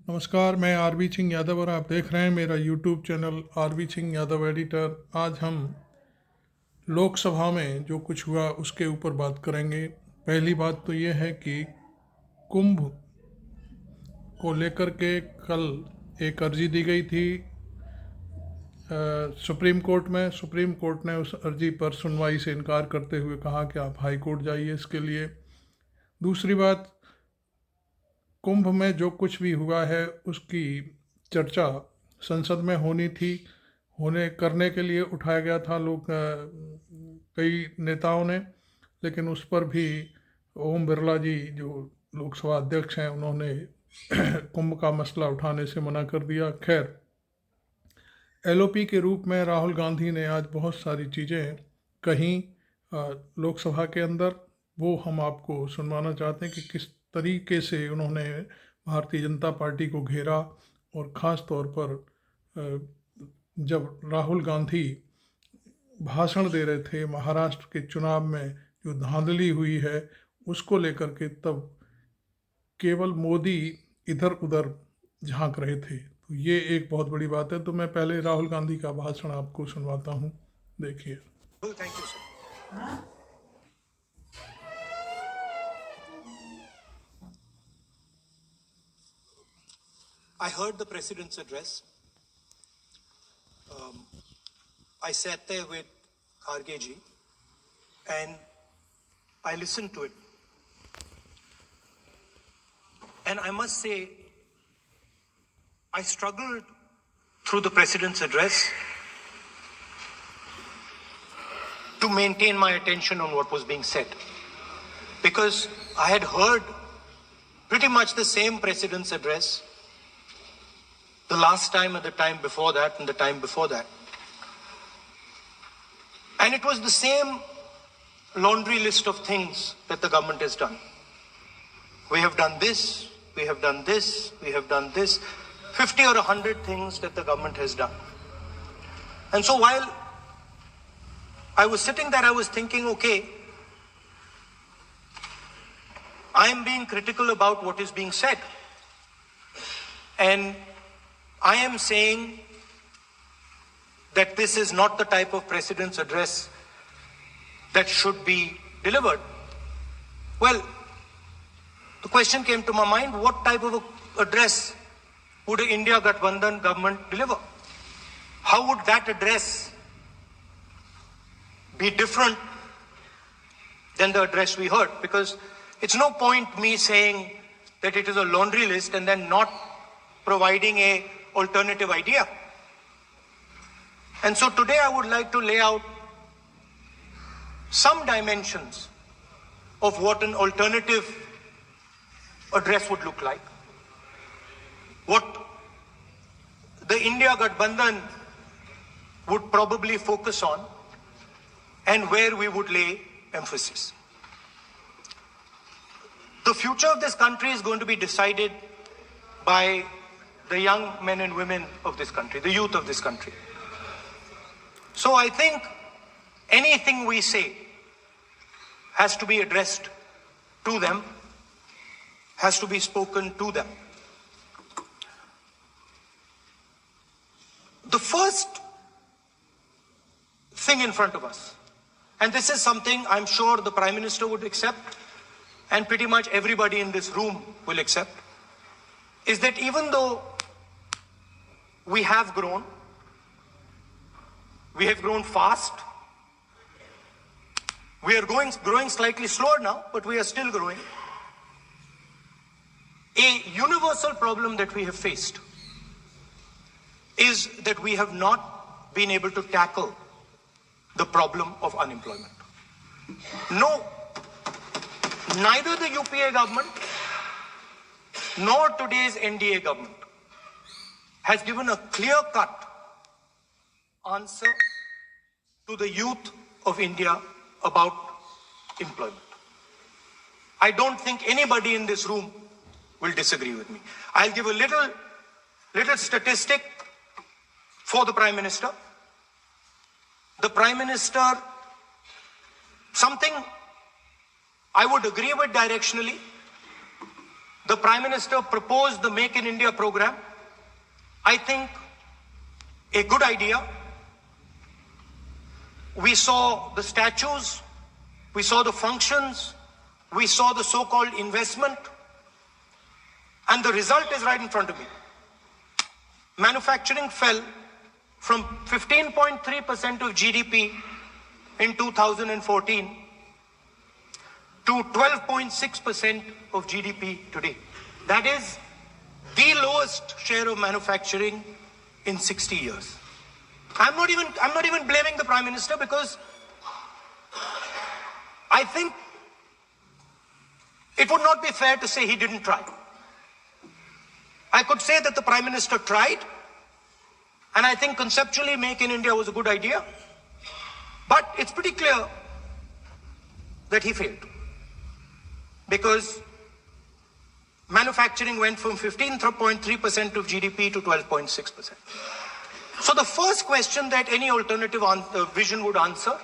नमस्कार, मैं आरवी सिंह यादव और आप देख रहे हैं मेरा YouTube channel RV Singh Yadav editor. आज हम लोकसभा में जो कुछ हुआ उसके ऊपर बात करेंगे। पहली बात तो ये है कि कुंभ को लेकर के कल एक अर्जी दी गई थी सुप्रीम कोर्ट में। सुप्रीम कोर्ट ने उस अर्जी पर सुनवाई से इनकार करते हुए कहा कि आप हाई कोर्ट जाइए इसके लिए। दूसरी बात, कुंभ में जो कुछ भी हुआ है उसकी चर्चा संसद में होने करने के लिए उठाया गया था कई नेताओं ने, लेकिन उस पर भी ओम बिरला जी जो लोकसभा अध्यक्ष हैं उन्होंने कुंभ का मसला उठाने से मना कर दिया। खैर, एलओपी के रूप में राहुल गांधी ने आज बहुत सारी चीज़ें कहीं लोकसभा के अंदर, वो हम आपको सुनवाना चाहते हैं कि किस तरीके से उन्होंने भारतीय जनता पार्टी को घेरा। और ख़ास तौर पर जब राहुल गांधी भाषण दे रहे थे महाराष्ट्र के चुनाव में, जो धांधली हुई है उसको लेकर के, तब केवल मोदी इधर उधर झांक रहे थे। तो ये एक बहुत बड़ी बात है। तो मैं पहले राहुल गांधी का भाषण आपको सुनवाता हूँ, देखिए। Thank you, sir. I heard the president's address. I sat there with Kharge ji and I listened to it. And I must say, I struggled through the president's address to maintain my attention on what was being said. Because I had heard pretty much the same president's address the last time and the time before that and the time before that. And it was the same laundry list of things that the government has done. We have done this, we have done this, we have done this, 50 or 100 things that the government has done. And so while I was sitting there, I was thinking, okay, I am being critical about what is being said. And I am saying that this is not the type of president's address that should be delivered. Well, the question came to my mind, what type of address would an India Gathbandhan government deliver? How would that address be different than the address we heard? Because it's no point me saying that it is a laundry list and then not providing a alternative idea. And so today I would like to lay out some dimensions of what an alternative address would look like, what the India Gathbandhan would probably focus on, and where we would lay emphasis. The future of this country is going to be decided by the young men and women of this country, the youth of this country. So I think anything we say has to be addressed to them, has to be spoken to them. The first thing in front of us, and this is something I'm sure the Prime Minister would accept and pretty much everybody in this room will accept, is that even though we have grown fast, we are growing slightly slower now, but we are still growing. A universal problem that we have faced is that we have not been able to tackle the problem of unemployment. No, neither the UPA government nor today's NDA government has given a clear-cut answer to the youth of India about employment. I don't think anybody in this room will disagree with me. I'll give a little statistic for the Prime Minister. The Prime Minister, something I would agree with directionally, the Prime Minister proposed the Make in India program. I think a good idea. We saw the statues, we saw the functions, we saw the so-called investment, and the result is right in front of me. Manufacturing fell from 15.3% of GDP in 2014 to 12.6% of GDP today. That is the lowest share of manufacturing in 60 years. I'm not even blaming the Prime Minister, because I think it would not be fair to say he didn't try. I could say that the Prime Minister tried, and I think conceptually Make in India was a good idea, but it's pretty clear that he failed, because manufacturing went from 15.3% of GDP to 12.6%. So the first question that any alternative vision would answer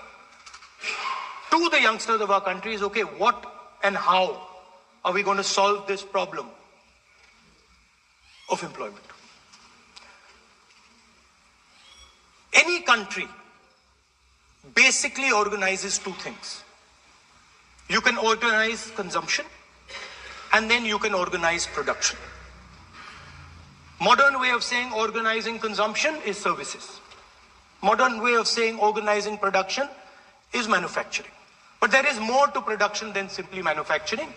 to the youngsters of our country is, okay, what and how are we going to solve this problem of employment? Any country basically organizes two things. You can organize consumption, and then you can organize production. Modern way of saying organizing consumption is services. Modern way of saying organizing production is manufacturing. But there is more to production than simply manufacturing.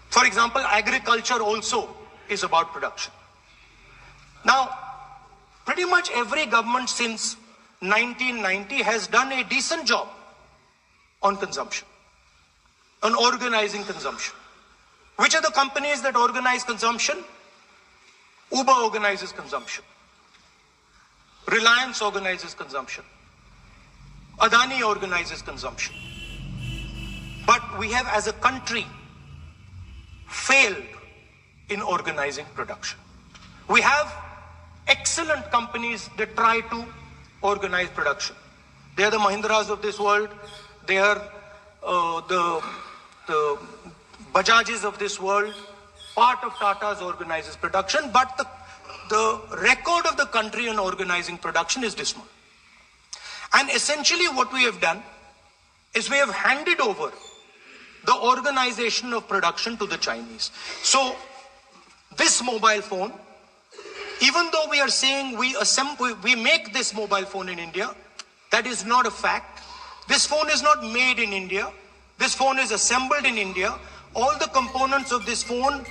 For example, agriculture also is about production. Now, pretty much every government since 1990 has done a decent job on consumption, on organizing consumption. Which are the companies that organize consumption? Uber organizes consumption. Reliance organizes consumption. Adani organizes consumption. But we have, as a country, failed in organizing production. We have excellent companies that try to organize production. They are the Mahindras of this world. They are the Bajajs of this world. Part of Tata's organizes production, but the record of the country in organizing production is dismal. And essentially what we have done is we have handed over the organization of production to the Chinese. So this mobile phone, even though we are saying we make this mobile phone in India, that is not a fact. This phone is not made in India. This phone is assembled in India. All the components of this phone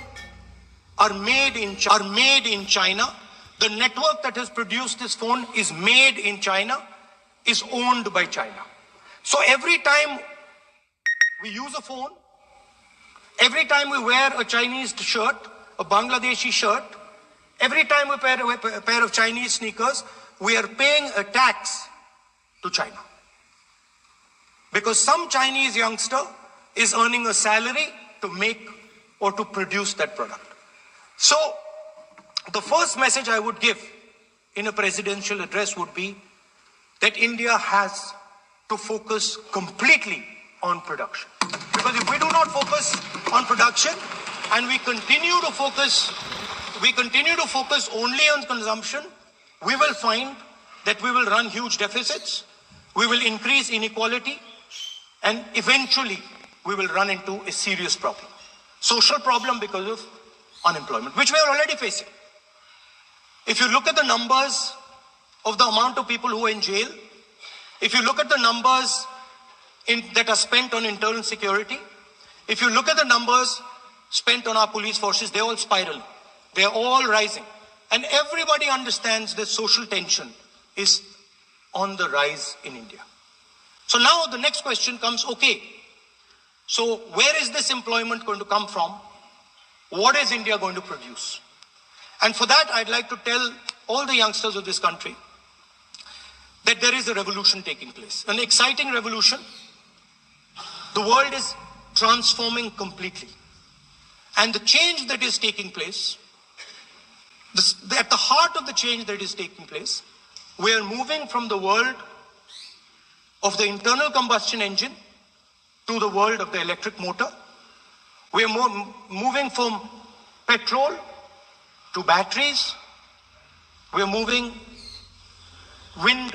are made in China. The network that has produced this phone is made in China, is owned by China. So every time we use a phone, every time we wear a Chinese shirt, a Bangladeshi shirt, every time we wear a pair of Chinese sneakers, we are paying a tax to China. Because some Chinese youngster is earning a salary to make or to produce that product. So the first message I would give in a presidential address would be that India has to focus completely on production. Because if we do not focus on production and we continue to focus only on consumption, we will find that we will run huge deficits, we will increase inequality, and eventually we will run into a serious problem. Social problem because of unemployment, which we are already facing. If you look at the numbers of the amount of people who are in jail, if you look at the numbers that are spent on internal security, if you look at the numbers spent on our police forces, they're all spiraling. They're all rising. And everybody understands that social tension is on the rise in India. So now the next question comes, okay, so where is this employment going to come from? What is India going to produce? And for that, I'd like to tell all the youngsters of this country that there is a revolution taking place, an exciting revolution. The world is transforming completely. And the change that is taking place, at the heart of the change that is taking place, we are moving from the world of the internal combustion engine to the world of the electric motor. We are moving from petrol to batteries. We're moving wind,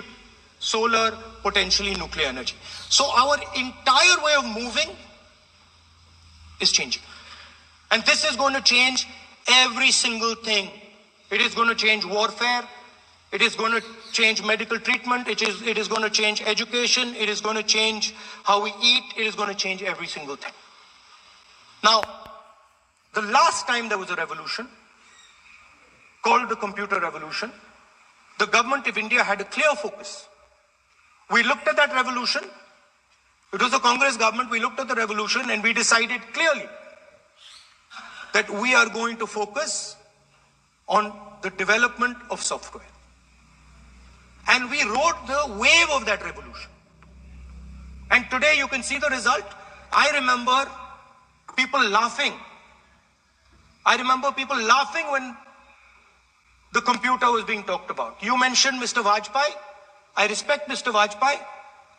solar, potentially nuclear energy. So our entire way of moving is changing. And this is going to change every single thing. It is going to change warfare. It is going to change medical treatment. It is going to change education. It is going to change how we eat. It is going to change every single thing. Now, the last time there was a revolution, called the computer revolution, the government of India had a clear focus. We looked at that revolution. It was a Congress government. We looked at the revolution and we decided clearly that we are going to focus on the development of software. And we rode the wave of that revolution. And today you can see the result. I remember people laughing. I remember people laughing when the computer was being talked about. You mentioned Mr. Vajpayee. I respect Mr. Vajpayee,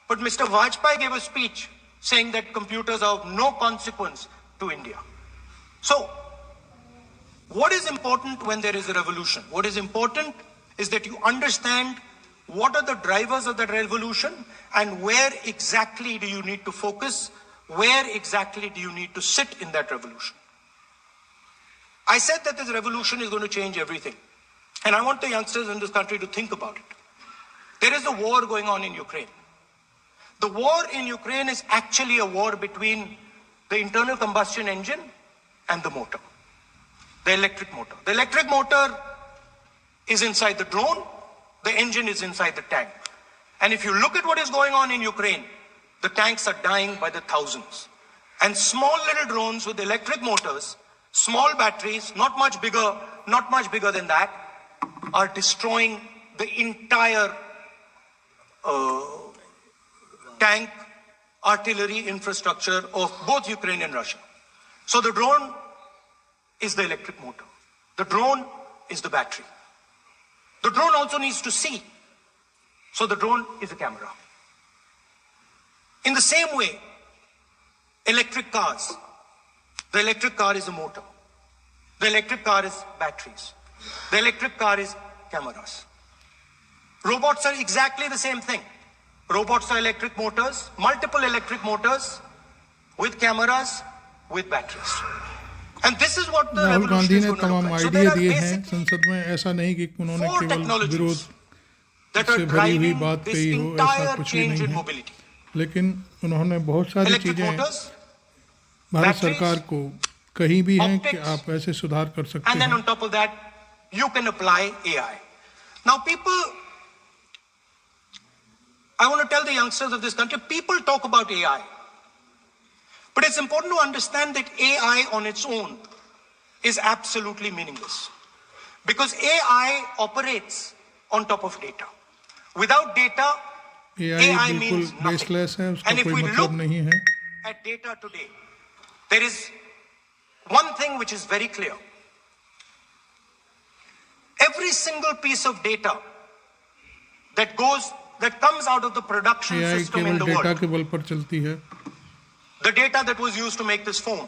but Mr. Vajpayee gave a speech saying that computers are of no consequence to India. So, what is important when there is a revolution? What is important is that you understand what are the drivers of that revolution and where exactly do you need to focus, where exactly do you need to sit in that revolution. I said that this revolution is going to change everything. And I want the youngsters in this country to think about it. There is a war going on in Ukraine. The war in Ukraine is actually a war between the internal combustion engine and the motor, the electric motor. The electric motor is inside the drone, the engine is inside the tank. And if you look at what is going on in Ukraine, the tanks are dying by the thousands. And small little drones with electric motors, small batteries, not much bigger than that, are destroying the entire tank artillery infrastructure of both Ukraine and Russia. So the drone is the electric motor. The drone is the battery. The drone also needs to see. So the drone is a camera. In the same way, electric cars. The electric car is a motor. The electric car is batteries. The electric car is cameras. Robots are exactly the same thing. Robots are electric motors, multiple electric motors with cameras, with batteries. And this is what the Rahul revolution Gandhi is ने going to तमाम look like. So idea there are दिए हैं basically संसद में. ऐसा नहीं कि उन्होंने four केवल technologies विरोध that से are भरी हुई driving बात this कही हो, ऐसा entire कुछ भी change नहीं in है. mobility. लेकिन उन्होंने बहुत सारी Electric चीज़ें motors, भारत batteries, सरकार को कही भी हैं कि optics, आप ऐसे सुधार कर सकते and then हैं. on top of that, you can apply AI. Now people, I want to tell the youngsters of this country, people talk about AI. But it's important to understand that AI on its own is absolutely meaningless. Because AI operates on top of data. Without data, AI बिल्कुल means nothing. Baseless है, उसका And if कोई we मतलब look नहीं है. at data today, there is one thing which is very clear. Every single piece of data that comes out of the production AI system केवल in the data world, के बल पर चलती है. the data that was used to make this phone,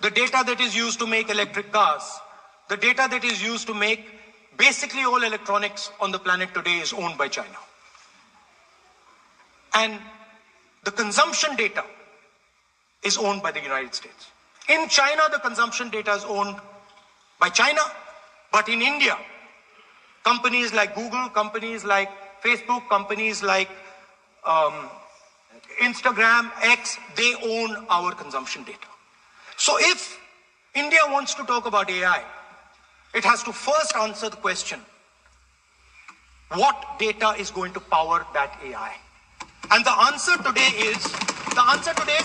the data that is used to make electric cars, the data that is used to make basically all electronics on the planet today is owned by China. And the consumption data is owned by the United States. In China, the consumption data is owned by China, but in India, companies like Google, companies like Facebook, companies like Instagram, X, they own our consumption data. So if India wants to talk about AI, it has to first answer the question, what data is going to power that AI? And the answer today is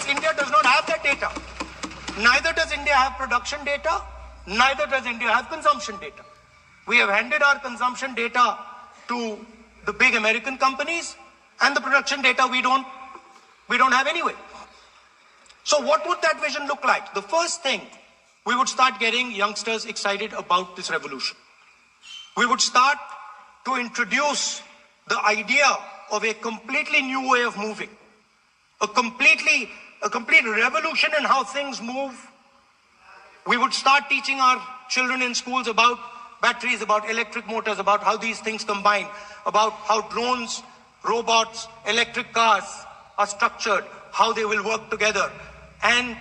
India does not have that data. Neither does India have production data, neither does India have consumption data. We have handed our consumption data to the big American companies, and the production data we don't have anyway. So what would that vision look like? The first thing, we would start getting youngsters excited about this revolution. We would start to introduce the idea of a completely new way of moving, a complete revolution in how things move We would start teaching our children in schools about batteries, about electric motors, about how these things combine, about how drones, robots, electric cars are structured, how they will work together. And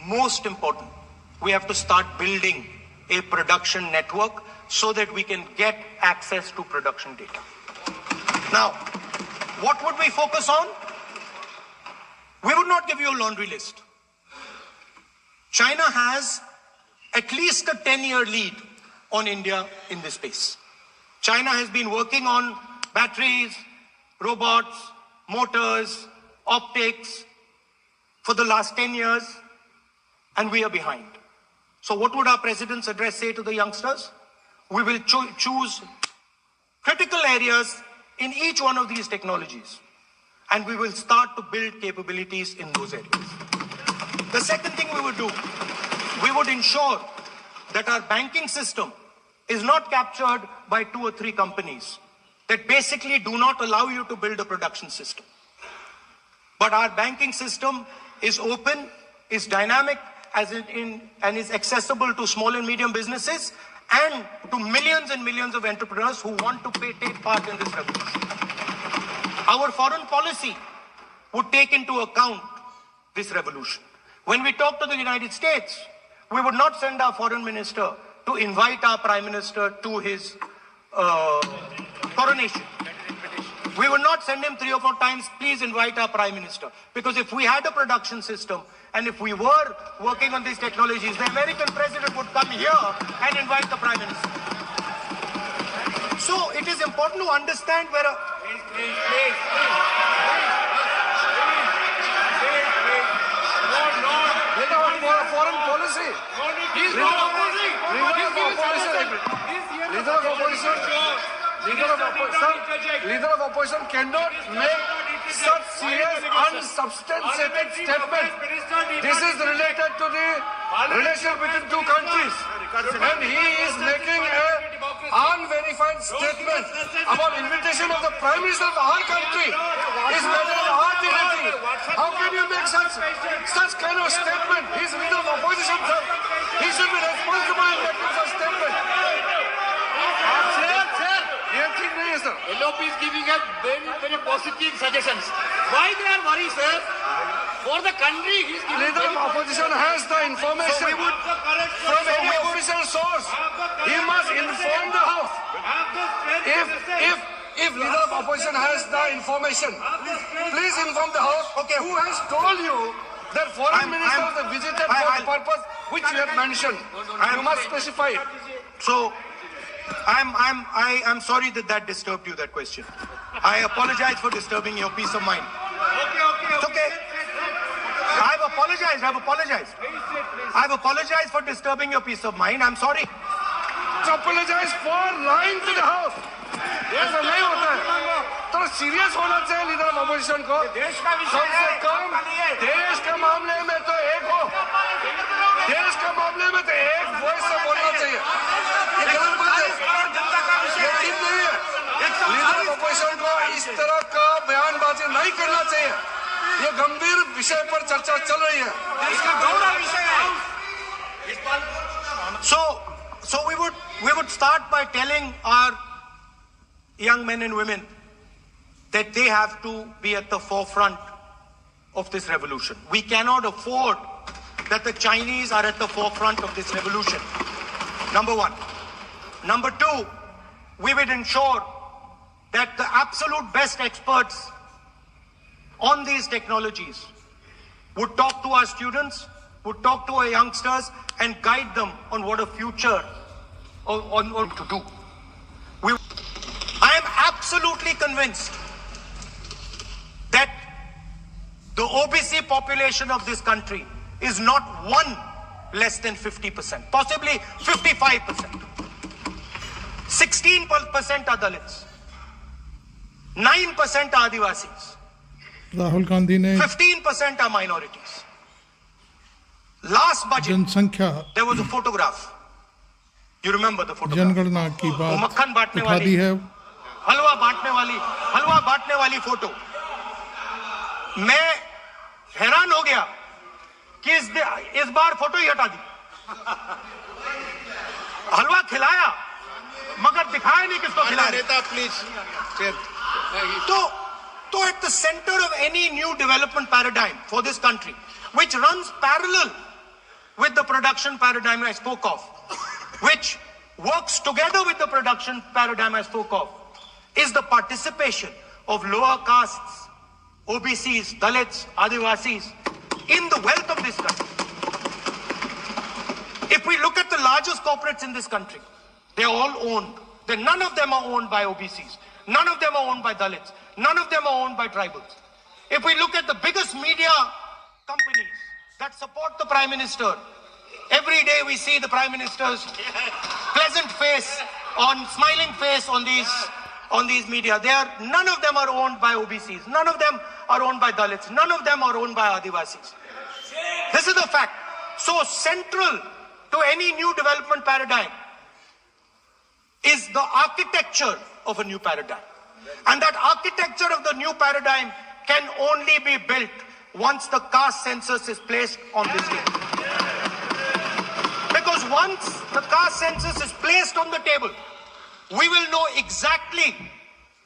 most important, we have to start building a production network so that we can get access to production data. Now, what would we focus on? We would not give you a laundry list. China has at least a 10-year lead on India in this space. China has been working on batteries, robots, motors, optics for the last 10 years, and we are behind. So what would our president's address say to the youngsters? We will choose critical areas in each one of these technologies, and we will start to build capabilities in those areas. The second thing we would do, we would ensure that our banking system is not captured by 2 or 3 companies that basically do not allow you to build a production system. But our banking system is open, is dynamic, and is accessible to small and medium businesses and to millions and millions of entrepreneurs who want to take part in this revolution. Our foreign policy would take into account this revolution. When we talk to the United States, we would not send our foreign minister to invite our prime minister to his coronation. We would not send him 3 or 4 times, please invite our prime minister. Because if we had a production system and if we were working on these technologies, the American president would come here and invite the prime minister. So it is important to understand where a... Foreign policy. Leader of opposition cannot make such serious, unsubstantiated statement. This is related to the relation between 2 countries, and he is making an unverified statement about invitation of the Prime Minister of our country. Is better than our dignity. How can you make such kind of statement? He is leader of opposition, sir. He should be responsible in making such statement. Sir, LOP is giving us very, very positive suggestions. Why they are worried, sir? For the country, he is giving leader of opposition has the information from any official source. He must inform the House. If leader of opposition has the information, please inform the House. Okay. Who has told you that foreign ministers have visited for the purpose which you have mentioned? You must specify it. So, I'm sorry that disturbed you, that question. I apologize for disturbing your peace of mind. It's okay. I've apologized for disturbing your peace of mind. I'm sorry. Apologize for lying to the House. ऐसा नहीं होता है. तो serious होना चाहिए leader of opposition को. कम से कम देश के मामले में तो एक हो. देश के मामले में तो एक वॉइस से बोलना चाहिए. ये गलत बात है. ये ठीक नहीं है. लीडर ऑफ अपोजिशन को इस तरह का बयानबाजी नहीं करना चाहिए. ये गंभीर विषय पर चर्चा चल रही है. इसका गौरव विषय है. So we would start by telling our young men and women that they have to be at the forefront of this revolution. We cannot afford that the Chinese are at the forefront of this revolution. Number 1. Number 2, we will ensure that the absolute best experts on these technologies would talk to our students, would talk to our youngsters and guide them on what a future on to do. I am absolutely convinced that the OBC population of this country is not one less than 50%, possibly 55%. 16% are Dalits, 9% are Adivasis, Rahul Gandhi ने 15% are minorities. Last budget, जनसंख्या there was a photograph. You remember the photograph? जनगणना की वो बात मक्खन बांटने उठा दी वाली, है. हलवा बांटने वाली फोटो. मैं हैरान हो गया कि इस बार फोटो ही हटा दी. हलवा खिलाया मगर दिखाया नहीं किसको खिला रहे। नेता प्लीज तो at the center of any new development paradigm for this country, which runs parallel with the production paradigm I spoke of, which works together with the production paradigm I spoke of, is the participation of lower castes, OBCs, Dalits, Adivasis in the wealth of this country. If we look at the largest corporates in this country, they're all owned. None of them are owned by OBCs. None of them are owned by Dalits. None of them are owned by tribals. If we look at the biggest media companies that support the Prime Minister, every day we see the Prime Minister's pleasant face, smiling face on these media. None of them are owned by OBCs. None of them are owned by Dalits. None of them are owned by Adivasis. This is the fact. So central to any new development paradigm is the architecture of a new paradigm. And that architecture of the new paradigm can only be built once the caste census is placed on this table. Because once the caste census is placed on the table, we will know exactly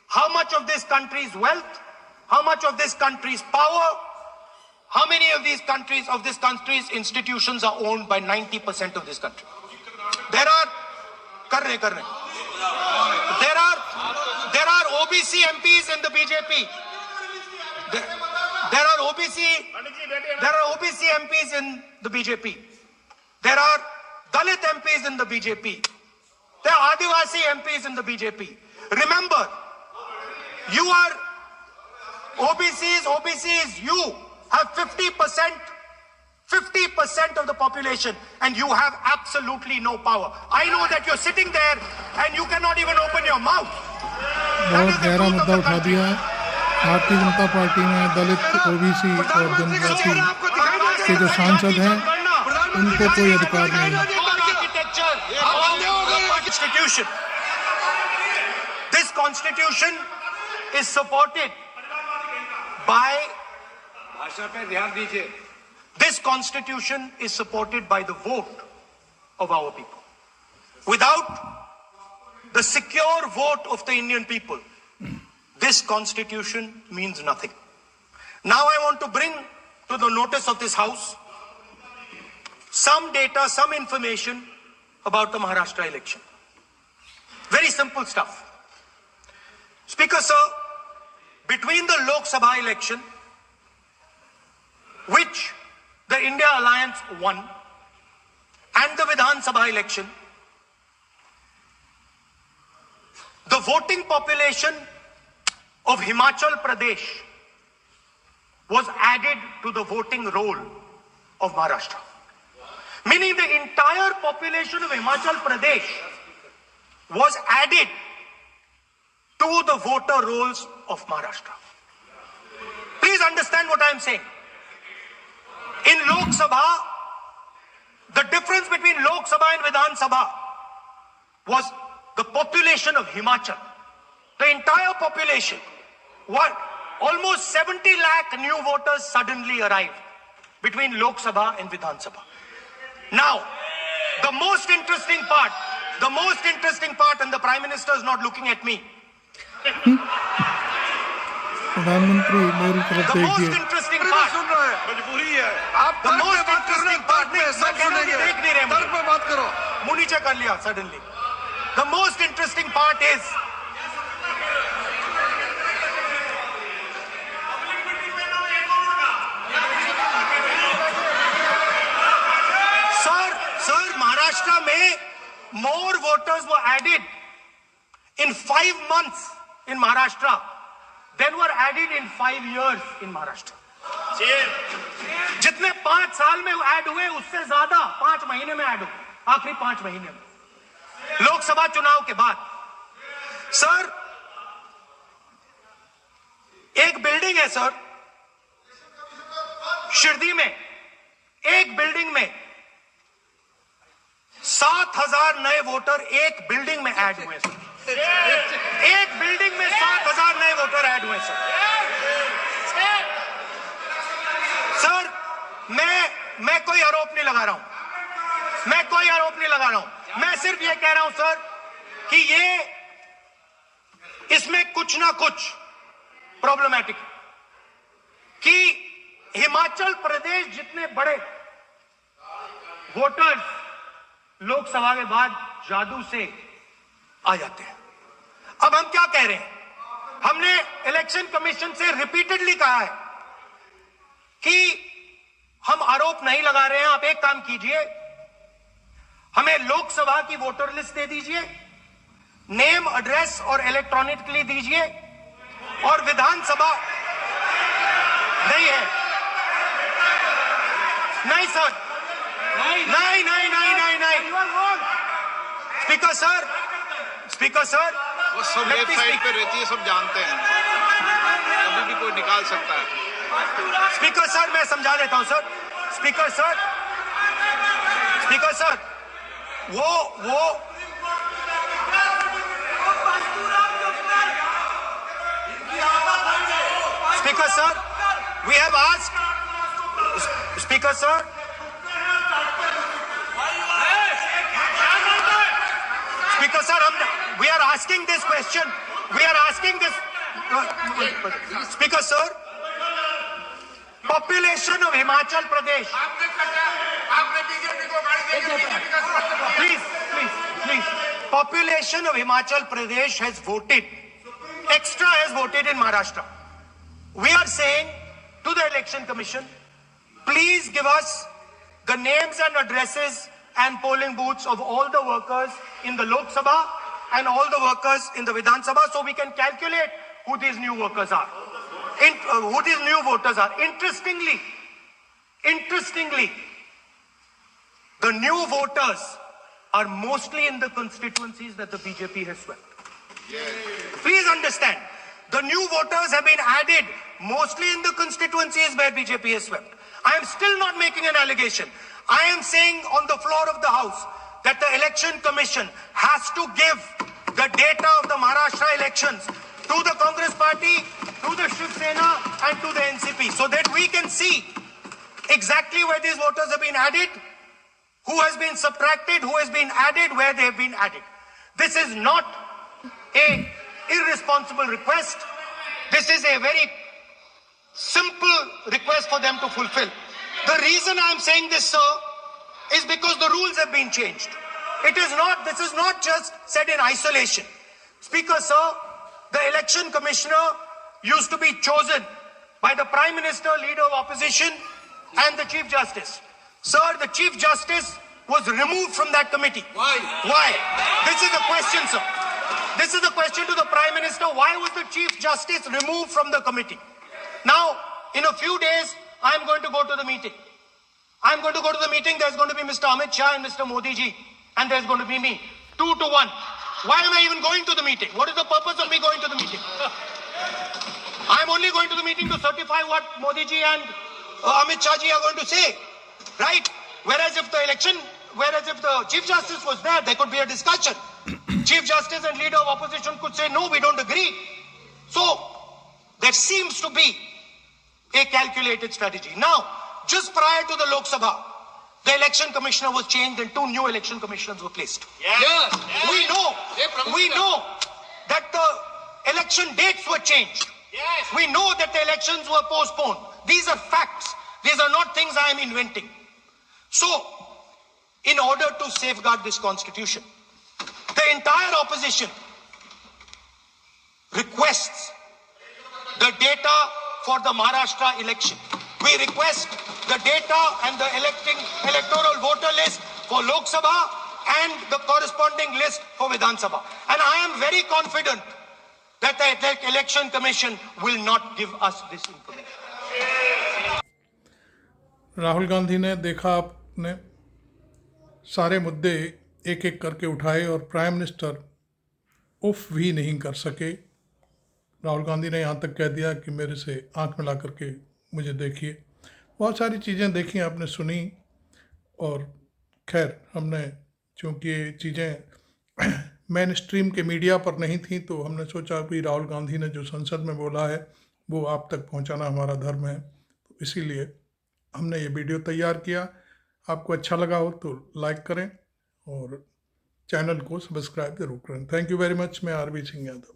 how much of this country's wealth, how much of this country's power, how many of this country's institutions are owned by 90% of this country. There are OBC MPs in the BJP. There are OBC MPs in the BJP. There are Dalit MPs in the BJP. There are Adivasi MPs in the BJP. Remember, you are OBCs, you have 50% of the population and you have absolutely no power. I know that you're sitting there and you cannot even open your mouth. बहुत गहरा मुद्दा उठा दिया है। Bharatiya Janata party में दलित, OBC और जनजाति के जो सांसद हैं उनको कोई अधिकार नहीं है। This constitution is supported by भाषा पे ध्यान दीजिए। This constitution is supported by the vote of our people. Without the secure vote of the Indian people, this constitution means nothing. Now I want to bring to the notice of this House some data, some information about the Maharashtra election. Very simple stuff. Speaker sir, between the Lok Sabha election, which the India Alliance won, and the Vidhan Sabha election, the voting population of Himachal Pradesh was added to the voting roll of Maharashtra. Meaning the entire population of Himachal Pradesh was added to the voter rolls of Maharashtra. Please understand what I am saying. In Lok Sabha, the difference between Lok Sabha and Vidhan Sabha was the population of Himachal. The entire population, almost 70 lakh new voters suddenly arrived between Lok Sabha and Vidhan Sabha. Now, the most interesting part, and the Prime Minister is not looking at me. प्रधानमंत्री मेरी तरफ The most देखिए। interesting part, मजबूरी है। आप the most interesting part, सब सुनेंगे। तर्क पे बात करो। मुंह नीचे कर लिया suddenly. The most interesting part is Sir, Maharashtra में more voters were added in 5 months in Maharashtra than were added in 5 years in Maharashtra. जितने 5 साल में ऐड हुए उससे ज्यादा 5 महीने में ऐड हुए, आखिरी 5 महीने में लोकसभा चुनाव के बाद। सर, एक बिल्डिंग है सर शिरडी में, एक बिल्डिंग में 7,000 नए वोटर एक बिल्डिंग में ऐड हुए सर। एक बिल्डिंग में 7,000 नए वोटर ऐड हुए सर। सर, मैं कोई आरोप नहीं लगा रहा हूं, कोई आरोप नहीं लगा रहा हूं, मैं सिर्फ ये कह रहा हूं सर कि ये इसमें कुछ ना कुछ प्रॉब्लमैटिक कि हिमाचल प्रदेश जितने बड़े वोटर्स लोकसभा के बाद जादू से आ जाते हैं। अब हम क्या कह रहे हैं, हमने इलेक्शन कमीशन से रिपीटेडली कहा है कि हम आरोप नहीं लगा रहे हैं, आप एक काम कीजिए, हमें लोकसभा की वोटर लिस्ट दे दीजिए, नेम एड्रेस और इलेक्ट्रॉनिकली दीजिए, और विधानसभा नहीं है, नहीं सर, नहीं नहीं नहीं नहीं नहीं नहीं स्पीकर सर वो सब वेबसाइट पे रहती है, सब जानते हैं, कभी भी कोई निकाल सकता है। स्पीकर सर मैं समझा देता हूं सर, स्पीकर सर वो speaker sir we have asked, speaker sir we are asking this question, Speaker sir, population of Himachal Pradesh, please, population of Himachal Pradesh has voted, extra has voted in Maharashtra. We are saying to the election commission, please give us the names and addresses and polling booths of all the workers in the Lok Sabha and all the workers in the Vidhan Sabha, so we can calculate who these new workers are, who these new voters are. Interestingly, the new voters are mostly in the constituencies that the BJP has swept. Please understand, the new voters have been added mostly in the constituencies where BJP has swept. I am still not making an allegation. I am saying on the floor of the House that the Election Commission has to give the data of the Maharashtra elections to the Congress Party, to the Shiv Sena and to the NCP, so that we can see exactly where these voters have been added, who has been subtracted, who has been added, where they have been added. This is not a irresponsible request. This is a very simple request for them to fulfill. The reason I am saying this, sir, is because the rules have been changed. This is not just said in isolation. Speaker, sir, the election commissioner used to be chosen by the Prime Minister, Leader of Opposition, and the Chief Justice. Sir, the Chief Justice was removed from that committee. Why? This is the question, sir. This is the question to the Prime Minister. Why was the Chief Justice removed from the committee? Now, in a few days, I'm going to go to the meeting. There's going to be Mr. Amit Shah and Mr. Modi ji, and there's going to be me. 2-1. Why am I even going to the meeting? What is the purpose of me going to the meeting? I'm only going to the meeting to certify what Modi ji and Amit Shah ji are going to say, right? Whereas if the Chief Justice was there could be a discussion. Chief Justice and Leader of Opposition could say, no, we don't agree. So, there seems to be a calculated strategy. Now, just prior to the Lok Sabha, the election commissioner was changed and 2 new election commissioners were placed. Yes. We know that the election dates were changed. Yes. We know that the elections were postponed. These are facts. These are not things I am inventing. So, in order to safeguard this constitution, the entire opposition requests the data for the Maharashtra election. We request the data and the electoral voter list for Lok Sabha and the corresponding list for Vidhan Sabha. And I am very confident that the Election Commission will not give us this information. Rahul Gandhi ने, देखा आपने, सारे मुद्दे एक एक करके उठाए और प्राइम मिनिस्टर उफ भी नहीं कर सके। राहुल गांधी ने यहाँ तक कह दिया कि मेरे से आंख मिला करके मुझे देखिए। बहुत सारी चीज़ें देखी, आपने सुनी, और खैर हमने, चूँकि ये चीज़ें मेन स्ट्रीम के मीडिया पर नहीं थी, तो हमने सोचा कि राहुल गांधी ने जो संसद में बोला है वो आप तक पहुंचाना हमारा धर्म है, तो इसीलिए हमने ये वीडियो तैयार किया। आपको अच्छा लगा हो तो लाइक करें, और चैनल को सब्सक्राइब जरूर करें। Thank you very much. मैं आरबी सिंह यादव।